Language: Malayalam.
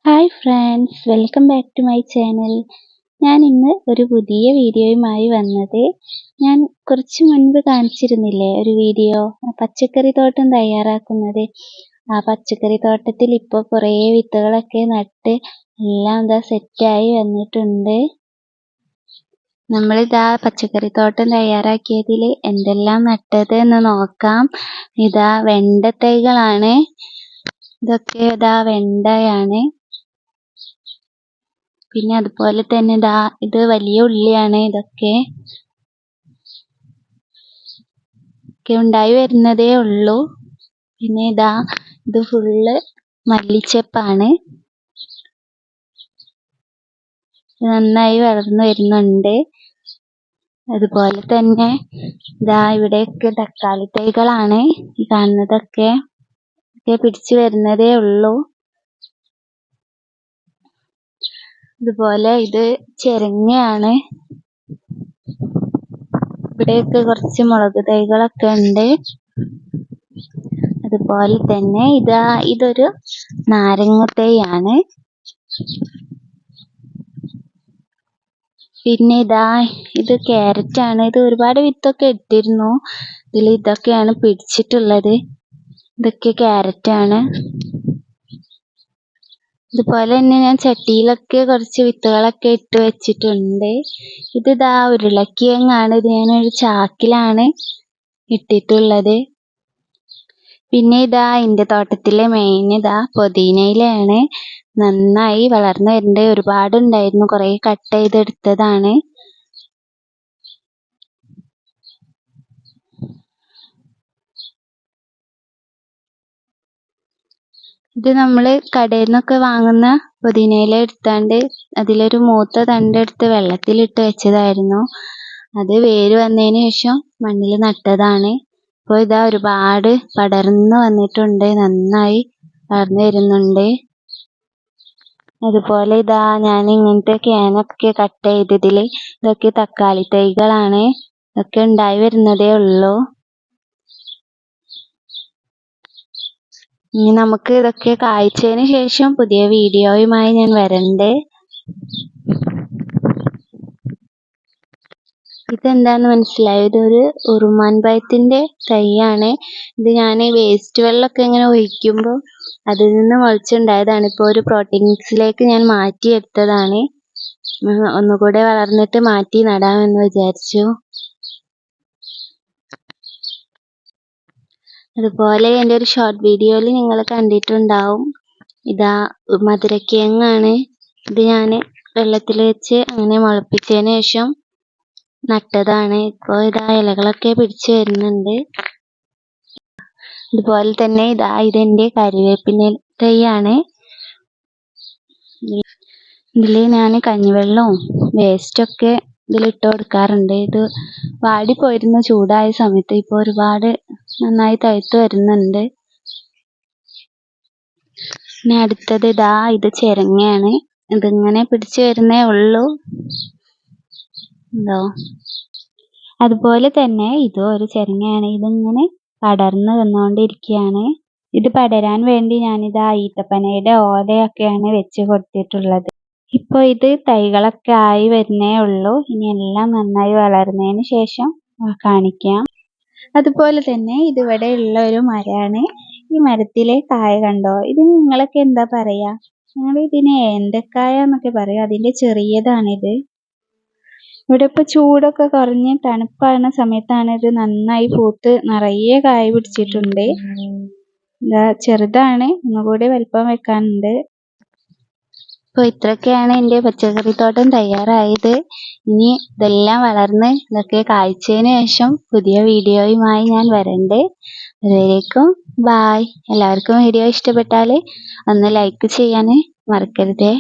Hi friends, welcome back to my channel. ഞാൻ ഇന്ന് ഒരു പുതിയ വീഡിയോയുമായി വന്നത്. ഞാൻ കുറച്ച് മുൻപ് കാണിച്ചിരുന്നില്ലേ ഒരു വീഡിയോ, പച്ചക്കറി തോട്ടം തയ്യാറാക്കുന്നത്. ആ പച്ചക്കറി തോട്ടത്തിൽ ഇപ്പോൾ കുറേ വിത്തുകളൊക്കെ നട്ട് എല്ലാം സെറ്റായി വന്നിട്ടുണ്ട്. നമ്മളിതാ പച്ചക്കറി തോട്ടം തയ്യാറാക്കിയതിൽ എന്തെല്ലാം നട്ടത് എന്ന് നോക്കാം. ഇതാ വെണ്ട തൈകളാണ്. ഇതൊക്കെ വെണ്ടയാണ്. പിന്നെ അതുപോലെ തന്നെ ഇത് വലിയ ഉള്ളിയാണ്. ഇതൊക്കെ ഉണ്ടായി വരുന്നതേ ഉള്ളൂ. പിന്നെ ഇത് ഫുള്ള് മല്ലിച്ചെപ്പാണ്. നന്നായി വളർന്നു വരുന്നുണ്ട്. അതുപോലെ തന്നെ ഇവിടെയൊക്കെ തക്കാളി തൈകളാണ്. ഈ കാണുന്നതൊക്കെ പിടിച്ചു വരുന്നതേ ഉള്ളൂ. അതുപോലെ ഇത് ചെരങ്ങയാണ്. ഇവിടെയൊക്കെ കുറച്ച് മുളക് തൈകളൊക്കെ ഉണ്ട്. അതുപോലെ തന്നെ ഇതൊരു നാരങ്ങ തൈയാണ്. പിന്നെ ഇത് ക്യാരറ്റാണ്. ഇത് ഒരുപാട് വിത്തൊക്കെ ഇട്ടിരുന്നു. ഇതൊക്കെയാണ് പിടിച്ചിട്ടുള്ളത്. ഇതൊക്കെ ക്യാരറ്റാണ്. ഇതുപോലെ തന്നെ ഞാൻ ചട്ടിയിലൊക്കെ കുറച്ച് വിത്തുകളൊക്കെ ഇട്ട് വെച്ചിട്ടുണ്ട്. ഇത് ഉരുളക്കിഴങ്ങാണ്. ഇത് ഞാനൊരു ചാക്കിലാണ് ഇട്ടിട്ടുള്ളത്. പിന്നെ എൻ്റെ തോട്ടത്തിലെ മെയിൻ പുതിനയിലയാണ്. നന്നായി വളർന്നു വരുന്നുണ്ട്. ഒരുപാടുണ്ടായിരുന്നു, കുറേ കട്ട് ചെയ്തെടുത്തതാണ്. ഇത് നമ്മൾ കടയിൽ നിന്നൊക്കെ വാങ്ങുന്ന പുതിനയില എടുത്താണ്ട് അതിലൊരു മൂത്ത തണ്ടെടുത്ത് വെള്ളത്തിലിട്ട് വെച്ചതായിരുന്നു. അത് വേര് വന്നതിന് ശേഷം മണ്ണിൽ നട്ടതാണ്. ഇപ്പോൾ ഒരുപാട് പടർന്നു വന്നിട്ടുണ്ട്. നന്നായി വളർന്നു വരുന്നുണ്ട്. അതുപോലെ ഞാൻ ഇങ്ങനത്തെ ക്യാനൊക്കെ കട്ട് ചെയ്തതിൽ ഇതൊക്കെ തക്കാളി തൈകളാണ്. ഇതൊക്കെ ഉണ്ടായി വരുന്നതേ ഉള്ളൂ. ഇനി നമുക്ക് ഇതൊക്കെ കായ്ച്ചതിന് ശേഷം പുതിയ വീഡിയോയുമായി ഞാൻ വരണ്ട്. ഇതെന്താന്ന് മനസ്സിലായോ? ഇതൊരു ഉറുമാൻ പഴത്തിന്റെ തൈയാണ്. ഇത് ഞാൻ വേസ്റ്റ് വെള്ളമൊക്കെ ഇങ്ങനെ ഒഴിക്കുമ്പോൾ അതിൽ നിന്ന് മുളച്ചുണ്ടായതാണ്. ഇപ്പോൾ ഒരു പ്രോട്ടീൻ മിക്സിലേക്ക് ഞാൻ മാറ്റിയെടുത്തതാണ്. ഒന്നുകൂടെ വളർന്നിട്ട് മാറ്റി നടാമെന്ന് വിചാരിച്ചു. അതുപോലെ എൻ്റെ ഒരു ഷോർട്ട് വീഡിയോയിൽ നിങ്ങൾ കണ്ടിട്ടുണ്ടാവും. മധുരക്കിഴങ്ങാണ്. ഇത് ഞാൻ വെള്ളത്തിൽ വെച്ച് അങ്ങനെ മുളപ്പിച്ചതിന് ശേഷം നട്ടതാണ്. ഇപ്പോൾ ഇലകളൊക്കെ പിടിച്ചു വരുന്നുണ്ട്. അതുപോലെ തന്നെ ഇതെൻ്റെ കരിവേപ്പില തൈയാണ്. ഇതിൽ ഞാൻ കഞ്ഞിവെള്ളവും വേസ്റ്റൊക്കെ ഇതിലിട്ട് കൊടുക്കാറുണ്ട്. ഇത് വാടിപ്പോയിരുന്നു ചൂടായ സമയത്ത്. ഇപ്പോൾ ഒരുപാട് നന്നായി തഴുത്ത് വരുന്നുണ്ട്. പിന്നെ അടുത്തത് ഇത് ചെരങ്ങയാണ്. ഇതിങ്ങനെ പിടിച്ചു വരുന്നേ ഉള്ളൂ. അതുപോലെ തന്നെ ഇതും ഒരു ചെരങ്ങയാണ്. ഇതിങ്ങനെ പടർന്നു വന്നുകൊണ്ടിരിക്കുകയാണ്. ഇത് പടരാൻ വേണ്ടി ഞാൻ ഈത്തപ്പനയുടെ ഓലയൊക്കെയാണ് വെച്ച് കൊടുത്തിട്ടുള്ളത്. ഇപ്പോൾ ഇത് തൈകളൊക്കെ ആയി വരുന്നേ ഉള്ളൂ. ഇനി എല്ലാം നന്നായി വളർന്നതിന് ശേഷം കാണിക്കാം. അതുപോലെ തന്നെ ഇതിവിടെ ഉള്ള ഒരു മരമാണ്. ഈ മരത്തിലെ കായ കണ്ടോ? ഇതിന് നിങ്ങളൊക്കെ എന്താ പറയാ? ഞങ്ങൾ ഇതിന് ഏന്തക്കായ എന്നൊക്കെ പറയും. അതിന്റെ ചെറിയതാണിത്. ഇവിടെ ഇപ്പോൾ ചൂടൊക്കെ കുറഞ്ഞ് തണുപ്പാകുന്ന സമയത്താണ് ഇത് നന്നായി പൂത്ത് നിറയെ കായ പിടിച്ചിട്ടുണ്ട്. ചെറുതാണ്, ഒന്നുകൂടി വലിപ്പം വെക്കാനുണ്ട്. അപ്പോൾ ഇത്രയൊക്കെയാണ് എൻ്റെ പച്ചക്കറി തോട്ടം തയ്യാറായത്. ഇനി ഇതെല്ലാം വളർന്ന് ഇതൊക്കെ കായ്ച്ചതിന് ശേഷം പുതിയ വീഡിയോയുമായി ഞാൻ വരണ്ട്. അതുവരേക്കും ബായ്. എല്ലാവർക്കും വീഡിയോ ഇഷ്ടപ്പെട്ടാൽ ഒന്ന് ലൈക്ക് ചെയ്യാൻ മറക്കരുതേ.